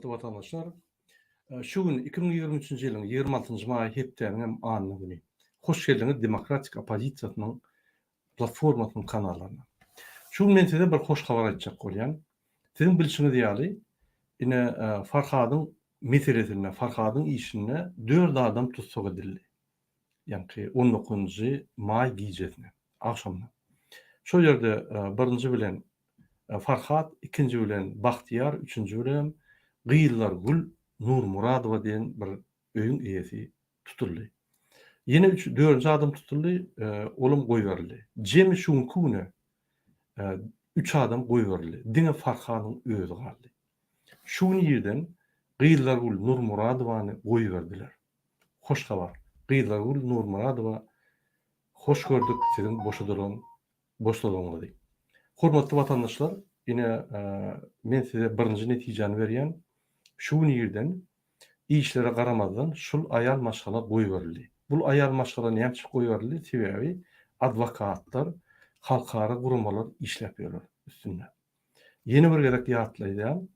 Hormatly vatandaşlar, şu gün 2023-nji ýylyň 26-njy maý hepdeniň anyny güni. Hoş geldiňiz Demokratik Opozisiýasynyň platformasynyň kanalaryna. Şu gün men size bir hoş habar aýtjak bolýan. Siziň bilişiňiz ýaly, ine Farhadyň meselesine, Farhadyň işine 4 adam tutsak edildi. Ýani 19-njy maý gijesine, akşamda. Şol ýerde birinji bilen Farhat, ikinci bilen Bahtiyar, üçüncü bilen Gyýylar Gül Nurmuradowa diýen bir öýüň eýesi tutuldy. Ýene 4-nji adam tutuldy, olum goýberli. Jemi şuň güne 3 adam goýberli. Diňe Farhadyň özü galdy. Şuň ýerden Gyýylar Gül Nurmuradowany goýberdiler. Hoş habar. Gyýylar Gül Nurmuradowa, hoş gördük siziň boşadygyňyzy. Hormatly vatandaşlar, ine men size birinji netijany berýän. Şuň ýerden işlere garamazdan şul aýal maşgala goýberildi. Bul aýal maşgala näme üçin goýberildi? Sebebi adwokatlar, halkara gurumlar işläp berýär üstünde. Ýene bir gerek ýatlaýdan,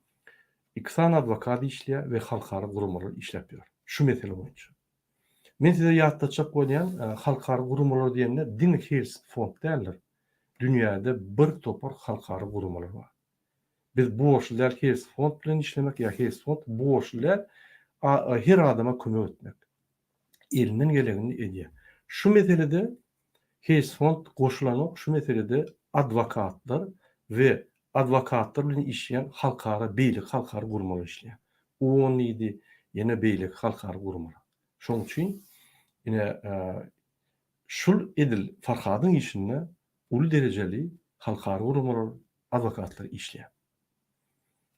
iksan adwokat işleýär we halkara gurumlar işläp berýär. Şu mesele boýunça. Men size ýatlatjak bolýan halkara gurumlar diýende Din Hers fond däller. Dünýäde bir topar halkara gurumlar bar. Biz bu oşlar Hers fond bilen işlemek ýa Hers fond bu oşlar her adama kömek etmek. Elinden gelenini edýär. Şu meselede Hers fond goşulanyp, şu meselede adwokatlar we adwokatlar bilen işleýän halkara beýlik, halkara gurumlar işleýär. O nidi ýene beýlik, halkara gurumlar. Şoň üçin ine şul edil Farhadyň işine ul derejeli halkara gurumlar, adwokatlar işleýär.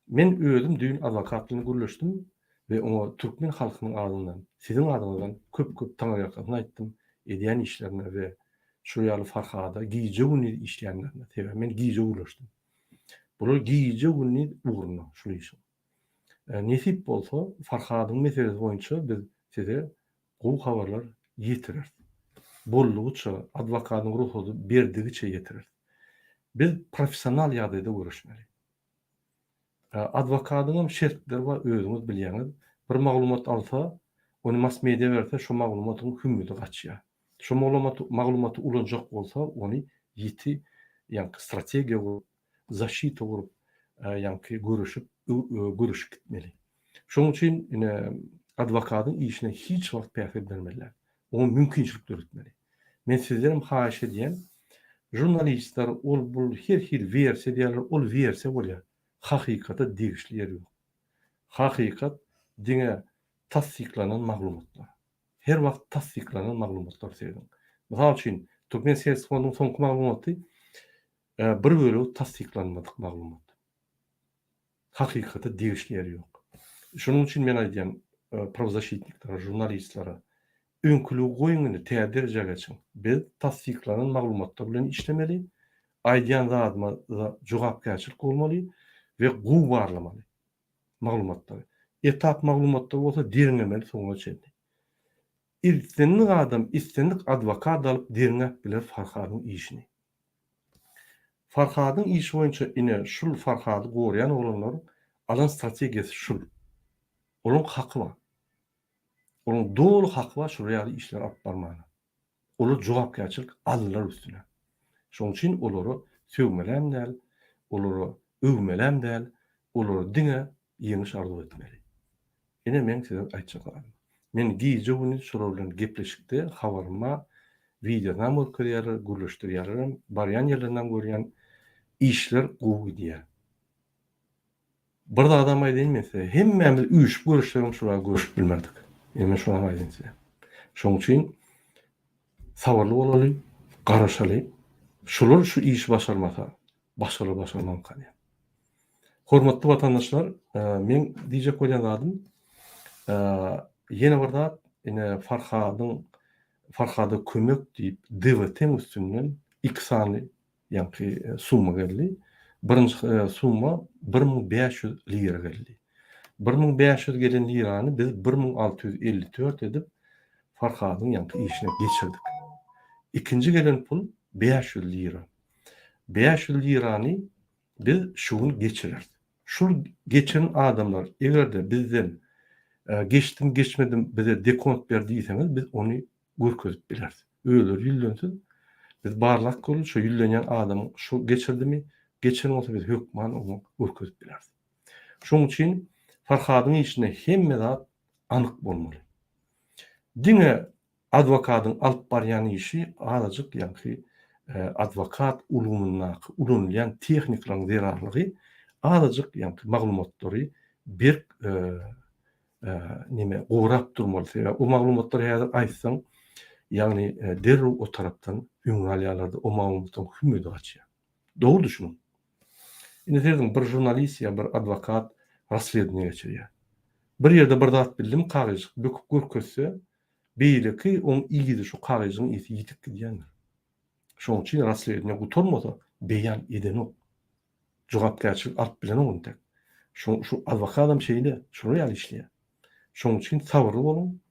Men özüm düýün adwokatlygyny gürleşdim we oňa türkmen halkynyň adyndan, siziň adyňyzdan köp taňaýaklaryny aýtdym, edýän işlerine we şu ýaly Farhada giýje güni işleýänlerine. Tebe men giýje gürleşdim. Bular giýje güni ugruna şu işi. Nesip bolsa Farhadyň meselesi boýunça biz size gowy habarlar ýetirer. Bollugyça adwokatyň ruhudy berdigiçe ýetirer. Biz professional ýagdaýda görüşmeli. Adwokatyň şertleri we özüňiz bilýäňiz, bir maglumat alsa, ony mass media berse, şu maglumatyň hümmeti gaçýar. Şu maglumaty ulanjak bolsa, ony ýeti ýani strategiýa we zaşita gurup ýani görüşüp gitmeli. Şoň üçin adwokatyň işine hiç wagt pähri bermeliler. Onu mümkinçilikler etmeli. Men sizlerim haýyş edýän, jurnalistler ol bul her verse diýerler, ol verse bolýar. Hakykata degişli ýeri ýok. Hakykat diňe tasdiklanan maglumatlar. Her wagt tasdiklanan maglumatlar sebäbi. Mysal üçin Türkmen Hers fondunyň soňky maglumaty bir bölegi tasdiklanmadyk maglumat. Hakykata degişli ýeri ýok. Şonuň üçin men aýdýan prawzащитниктlara, jurnalistlara öňkülügi goýuňyny täze jagaçyň. Biz tasdiklanan maglumatlar bilen işlemeli, aýdýan zadyma jogapkärçilik bolmaly we gowy barlamaly maglumatlar. Etap maglumatlar bolsa deriňemeli soňa çekdi. İstenlik adam, istenlik adwokat alyp deriňe biler Farhadyň işini. Farhadyň işi boýunça ine şul Farhady gorýan olanlar alan strategiýasy şul. Olaň haky bar. Olaň dolu haky bar şu ýaly işler alyp barmagyna. Olar jogapkärçilik aldylar üstüne. Şoň üçin olary söwmelem däl, olary öwmelem däl, olary diňe ýeňiş arzu etmeli. Ine men size aýtjak. Men giýje güni şolar bilen gepleşikde habaryma videodan görýär, gürleşdirýärim, barýan ýerlerden görýän işler gowy diýär. Bir da adam aýdyn mese, hemmemiz üýüşüp görüşýärem şolar görüşüp bilmerdik. Men şoňa aýdyn size. Şoň üçin sabarly bolaly, garaşaly. Şolar şu iş başarmasa, başarmam kany. Hormatly vatandaşlar, men diýjek bolýan zadym, ýene bir zat, ine Farhady kömek diýip DWT üstünden iksany ýani summa geldi. Birinji summa 1500 lira geldi. 1500 gelen lirany biz 1654 edip Farhadyň ýani işine geçirdik. İkinji gelen pul 500 lira. 500 lirany biz şuň geçirerdik. Şul geçen adamlar egerde bizden geçtim geçmedim bize dekont berdiyseniz biz onu görkezip bilerdi. Öýler ýüllönsin. Biz barlak gol şu ýüllenýän adam şu geçirdimi, geçen olsa biz hökman onu görkezip bilerdi. Şoň üçin Farhadyň işine hemme zat anyk bolmaly. Diňe adwokatyň alyp barýan işi azajyk ýa-ni adwokat ulumuna ulanýan tehniklaryň zerarlygy azajyk ýa-ni maglumatlary bir nime gowrap durmaly. O maglumatlar häzir aýtsaň ýagny derrew o tarapdan ýöňälýärlerde o maglumatdan hümidi gaçýar. Dogry düşünün. Indi derdim bir jurnalist ýa bir adwokat rasledniýe geçirýär. Bir ýerde bir zat bildim kagyjyk büküp görkezse beýleki oň ilgili şu kagyjyň ýeti ýitip gidýändir. Şoň üçin rasledniýe gutarmasa beýan edenok. Jogapkärçilik alyp bilen onda. Şu adwokatym şeýle, şunu ýaly işleýär. Şoň üçin sabırly bolun.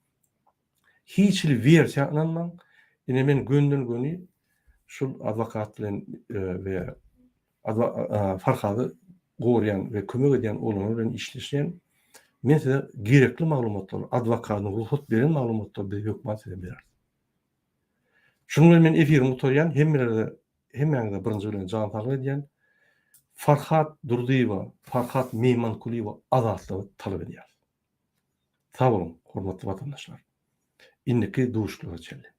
Hiçli versiýandan ine men göndürgöni şu adwokat bilen we Farhady gorýan we kömek edýän olany bilen işleşýän men size gerekli maglumatlar, adwokatyň ruhsat beren maglumatlar bir hökmat size berer. Şunu bilen men efirimi tutarýan hemmeňizde birinji bilen jogap edýän Farhat Durdiýewa, Farhat Meymankuliýewa azatlygy talap edýär. Sag bolun, hormatly watandaşlar. Indiki duşluğa çeldi.